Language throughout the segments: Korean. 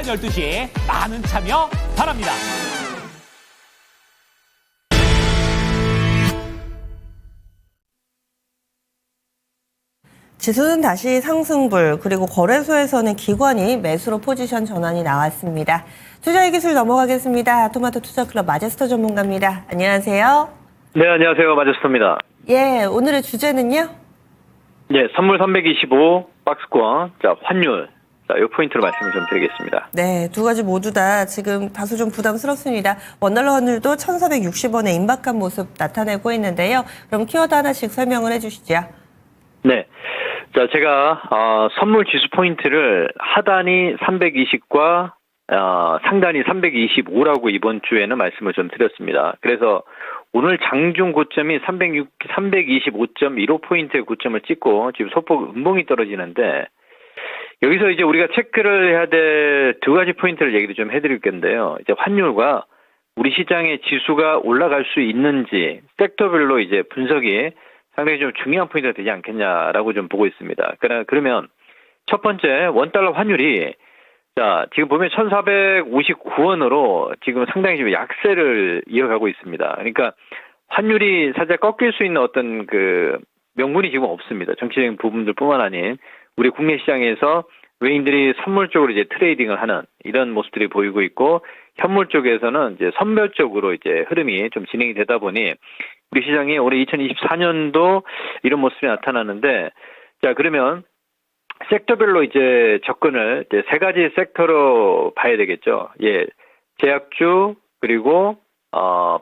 12시 많은 참여 바랍니다. 지수는 다시 상승불, 그리고 거래소에서는 기관이 매수로 포지션 전환이 나왔습니다. 투자의 기술 넘어가겠습니다. 토마토 투자클럽 마제스터 전문가입니다. 안녕하세요. 네, 안녕하세요. 마제스터입니다. 예, 오늘의 주제는요? 예, 선물 325, 박스권, 자, 환율. 자, 요 포인트로 말씀을 좀 드리겠습니다. 네, 두 가지 모두 다 지금 다소 좀 부담스럽습니다. 원달러 환율도 1,460원에 임박한 모습 나타내고 있는데요. 그럼 키워드 하나씩 설명을 해주시죠. 네. 자, 제가, 선물 지수 포인트를 하단이 320과, 상단이 325라고 이번 주에는 말씀을 좀 드렸습니다. 그래서 오늘 장중 고점이 325.15포인트의 고점을 찍고 지금 소폭 음봉이 떨어지는데, 여기서 이제 우리가 체크를 해야 될 두 가지 포인트를 얘기를 좀 해드릴 건데요. 이제 환율과 우리 시장의 지수가 올라갈 수 있는지 섹터별로 이제 분석이 상당히 좀 중요한 포인트가 되지 않겠냐라고 좀 보고 있습니다. 그러면 첫 번째 원달러 환율이 자 지금 보면 1,459원으로 지금 상당히 좀 약세를 이어가고 있습니다. 그러니까 환율이 살짝 꺾일 수 있는 어떤 그 명분이 지금 없습니다. 정치적인 부분들뿐만 아닌 우리 국내 시장에서 외인들이 선물 쪽으로 이제 트레이딩을 하는 이런 모습들이 보이고 있고 현물 쪽에서는 이제 선별적으로 이제 흐름이 좀 진행이 되다 보니 우리 시장이 올해 2024년도 이런 모습이 나타나는데 자 그러면 섹터별로 이제 접근을 이제 세 가지 섹터로 봐야 되겠죠. 예, 제약주 그리고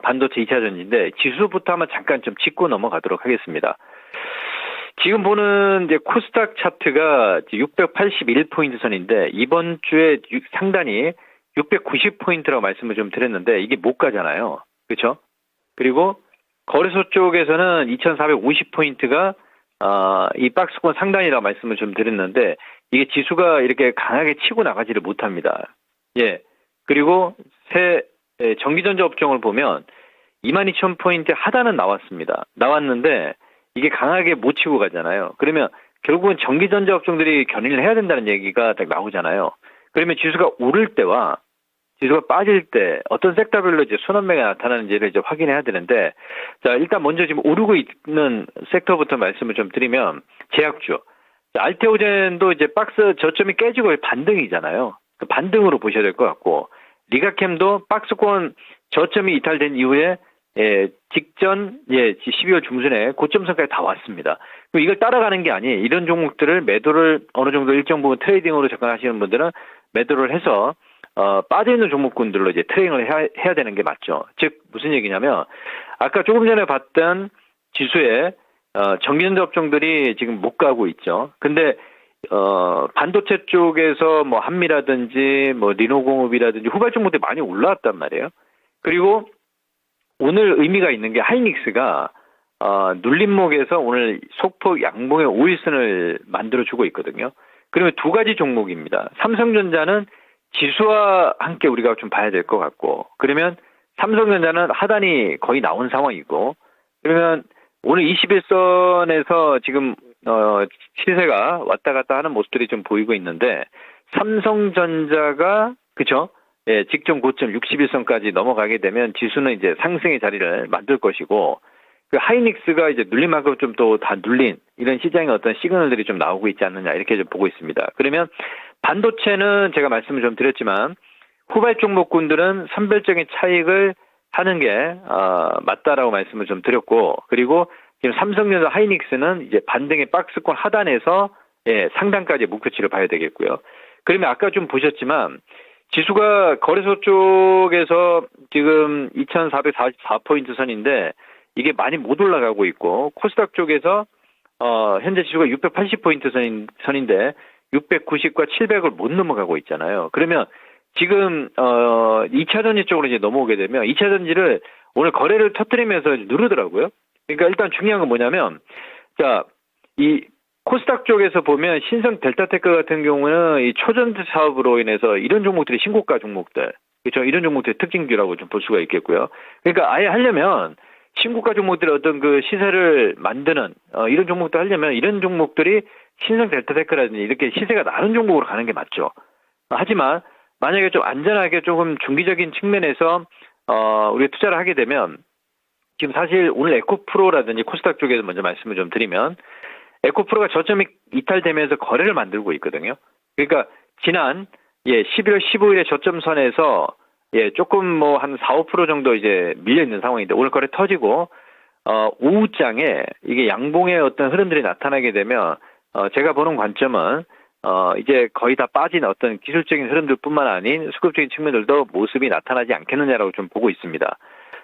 반도체 2차 전지인데 지수부터 한번 잠깐 좀 짚고 넘어가도록 하겠습니다. 지금 보는 이제 코스닥 차트가 681포인트 선인데 이번 주에 상단이 690포인트라고 말씀을 좀 드렸는데 이게 못 가잖아요. 그렇죠? 그리고 거래소 쪽에서는 2450포인트가 이 박스권 상단이라고 말씀을 좀 드렸는데 이게 지수가 이렇게 강하게 치고 나가지를 못합니다. 예. 그리고 전기전자 업종을 보면 22,000포인트 하단은 나왔는데 이게 강하게 못 치고 가잖아요. 그러면 결국은 전기전자 업종들이 견인을 해야 된다는 얘기가 딱 나오잖아요. 그러면 지수가 오를 때와 지수가 빠질 때 어떤 섹터별로 이제 순환매가 나타나는지를 이제 확인해야 되는데, 자, 일단 먼저 지금 오르고 있는 섹터부터 말씀을 좀 드리면, 제약주. 자, 알테오젠도 이제 박스 저점이 깨지고 반등이잖아요. 그 반등으로 보셔야 될 것 같고, 리가캠도 박스권 저점이 이탈된 이후에 직전 12월 중순에 고점선까지 다 왔습니다. 그럼 이걸 따라가는 게 아니 이런 종목들을 매도를 어느 정도 일정 부분 트레이딩으로 접근하시는 분들은 매도를 해서 빠져 있는 종목군들로 이제 트레이딩을 해야 되는 게 맞죠. 즉 무슨 얘기냐면 아까 조금 전에 봤던 지수에 전기전자 업종들이 지금 못 가고 있죠. 근데 반도체 쪽에서 뭐 한미라든지 뭐 리노공업이라든지 후발 종목들이 많이 올라왔단 말이에요. 그리고 오늘 의미가 있는 게 하이닉스가 눌림목에서 오늘 소폭 양봉의 5일선을 만들어주고 있거든요. 그러면 두 가지 종목입니다. 삼성전자는 지수와 함께 우리가 좀 봐야 될 것 같고 그러면 삼성전자는 하단이 거의 나온 상황이고 그러면 오늘 21선에서 지금 시세가 왔다 갔다 하는 모습들이 좀 보이고 있는데 삼성전자가 그쵸? 예, 직전 고점 61선까지 넘어가게 되면 지수는 이제 상승의 자리를 만들 것이고 그 하이닉스가 이제 눌림만큼 좀 또 다 눌린 이런 시장의 어떤 시그널들이 좀 나오고 있지 않느냐 이렇게 좀 보고 있습니다. 그러면 반도체는 제가 말씀을 좀 드렸지만 후발 종목군들은 선별적인 차익을 하는 게 맞다라고 말씀을 좀 드렸고 그리고 지금 삼성전자 하이닉스는 이제 반등의 박스권 하단에서 상단까지 목표치를 봐야 되겠고요. 그러면 아까 좀 보셨지만 지수가 거래소 쪽에서 지금 2444포인트 선인데 이게 많이 못 올라가고 있고 코스닥 쪽에서 현재 지수가 680포인트 선인데 690과 700을 못 넘어가고 있잖아요. 그러면 지금 2차 전지 쪽으로 이제 넘어오게 되면 2차 전지를 오늘 거래를 터뜨리면서 누르더라고요. 그러니까 일단 중요한 건 뭐냐면 자, 이 코스닥 쪽에서 보면 신성 델타테크 같은 경우는 이 초전지 사업으로 인해서 이런 종목들이 신고가 종목들, 그렇죠? 이런 종목들의 특징주라고 좀 볼 수가 있겠고요. 그러니까 아예 하려면 신고가 종목들의 어떤 그 시세를 만드는 이런 종목들 하려면 이런 종목들이 신성 델타테크라든지 이렇게 시세가 나는 종목으로 가는 게 맞죠. 하지만 만약에 좀 안전하게 조금 중기적인 측면에서 우리가 투자를 하게 되면 지금 사실 오늘 에코프로라든지 코스닥 쪽에서 먼저 말씀을 좀 드리면 에코프로가 저점이 이탈되면서 거래를 만들고 있거든요. 그러니까 지난 11월 15일에 저점선에서 조금 뭐 한 4, 5% 정도 이제 밀려 있는 상황인데 오늘 거래 터지고 오후장에 이게 양봉의 어떤 흐름들이 나타나게 되면 제가 보는 관점은 이제 거의 다 빠진 어떤 기술적인 흐름들뿐만 아닌 수급적인 측면들도 모습이 나타나지 않겠느냐라고 좀 보고 있습니다.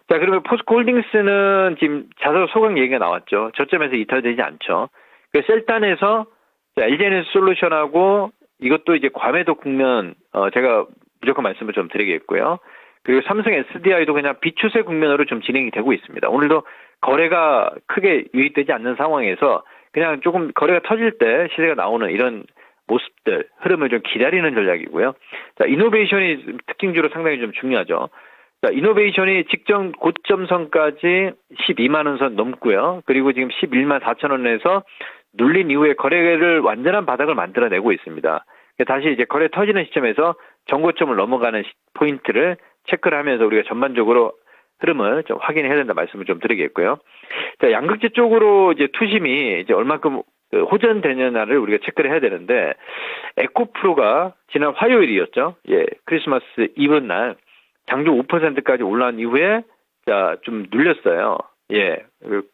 자, 그러면 포스코홀딩스는 지금 자사 소강 얘기가 나왔죠. 저점에서 이탈되지 않죠. 그 셀단에서 LG에너지솔루션하고 이것도 이제 과매도 국면 제가 무조건 말씀을 좀 드리겠고요. 그리고 삼성 SDI도 그냥 비추세 국면으로 좀 진행이 되고 있습니다. 오늘도 거래가 크게 유입되지 않는 상황에서 그냥 조금 거래가 터질 때 시세가 나오는 이런 모습들, 흐름을 좀 기다리는 전략이고요. 자, 이노베이션이 특징주로 상당히 좀 중요하죠. 자, 이노베이션이 직전 고점선까지 12만 원 선 넘고요. 그리고 지금 11만 4천 원에서 눌린 이후에 거래를 완전한 바닥을 만들어내고 있습니다. 다시 이제 거래 터지는 시점에서 정고점을 넘어가는 포인트를 체크를 하면서 우리가 전반적으로 흐름을 좀 확인해야 된다 말씀을 좀 드리겠고요. 자, 양극재 쪽으로 이제 투심이 이제 얼마큼 호전되느냐를 우리가 체크를 해야 되는데 에코프로가 지난 화요일이었죠. 크리스마스 이브 날 장중 5%까지 올라온 이후에 자, 좀 눌렸어요.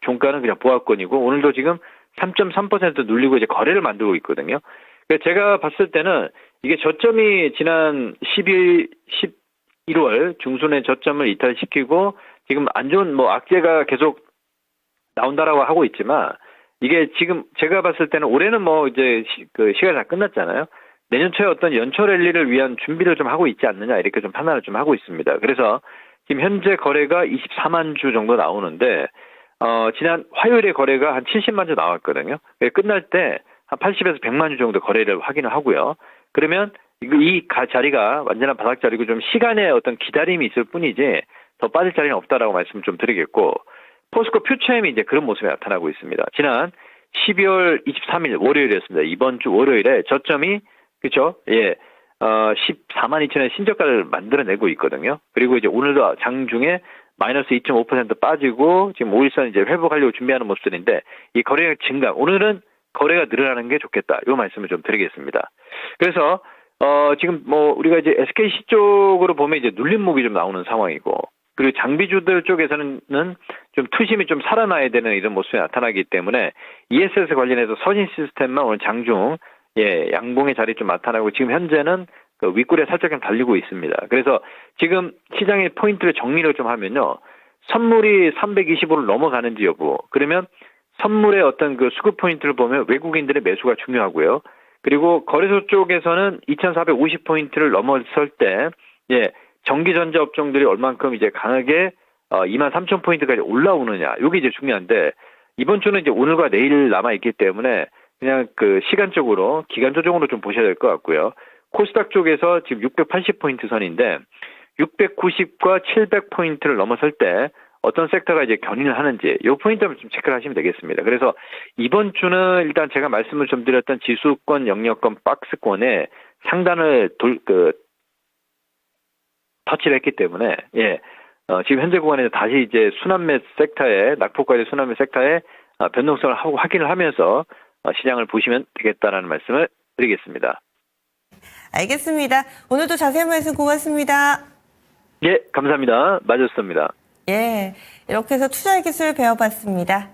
종가는 그냥 보합권이고 오늘도 지금 3.3% 눌리고 이제 거래를 만들고 있거든요. 그래서 제가 봤을 때는 이게 저점이 지난 11월 중순에 저점을 이탈시키고 지금 안 좋은 뭐 악재가 계속 나온다라고 하고 있지만 이게 지금 제가 봤을 때는 올해는 뭐 이제 그 시간이 다 끝났잖아요. 내년 초에 어떤 연초 랠리를 위한 준비를 좀 하고 있지 않느냐 이렇게 좀 판단을 좀 하고 있습니다. 그래서 지금 현재 거래가 24만 주 정도 나오는데 지난 화요일에 거래가 한 70만 주 나왔거든요. 끝날 때 한 80에서 100만 주 정도 거래를 확인을 하고요. 그러면 이 자리가 완전한 바닥 자리고 좀 시간의 어떤 기다림이 있을 뿐이지 더 빠질 자리는 없다라고 말씀을 좀 드리겠고 포스코 퓨처엠이 이제 그런 모습이 나타나고 있습니다. 지난 12월 23일 월요일이었습니다. 이번 주 월요일에 저점이 그렇죠? 14만 2천의 신저가를 만들어내고 있거든요. 그리고 이제 오늘도 장중에 마이너스 2.5% 빠지고 지금 5일선 이제 회복하려고 준비하는 모습들인데 이 거래가 증가. 오늘은 거래가 늘어나는 게 좋겠다. 이 말씀을 좀 드리겠습니다. 그래서 지금 뭐 우리가 이제 SKC 쪽으로 보면 이제 눌림목이 좀 나오는 상황이고 그리고 장비주들 쪽에서는 좀 투심이 좀 살아나야 되는 이런 모습이 나타나기 때문에 ESS 관련해서 서진 시스템만 오늘 장중 양봉의 자리 좀 나타나고 지금 현재는 그 윗골에 살짝 좀 달리고 있습니다. 그래서 지금 시장의 포인트를 정리를 좀 하면요. 선물이 325를 넘어가는지 여부. 그러면 선물의 어떤 그 수급 포인트를 보면 외국인들의 매수가 중요하고요. 그리고 거래소 쪽에서는 2450포인트를 넘어설 때, 전기전자 업종들이 얼만큼 이제 강하게 23,000포인트까지 올라오느냐. 이게 이제 중요한데, 이번 주는 이제 오늘과 내일 남아있기 때문에 그냥 그 시간적으로, 기간조정으로 좀 보셔야 될 것 같고요. 코스닥 쪽에서 지금 680포인트 선인데, 690과 700포인트를 넘어설 때, 어떤 섹터가 이제 견인을 하는지 이 포인트를 좀 체크를 하시면 되겠습니다. 그래서 이번 주는 일단 제가 말씀을 좀 드렸던 지수권, 영역권, 박스권에 상단을 터치를 했기 때문에 지금 현재 구간에서 다시 이제 순환매 섹터에 낙폭과의 순환매 섹터에 변동성을 하고 확인을 하면서 시장을 보시면 되겠다라는 말씀을 드리겠습니다. 알겠습니다. 오늘도 자세한 말씀 고맙습니다. 감사합니다. 마저스입니다. 이렇게 해서 투자의 기술 배워봤습니다.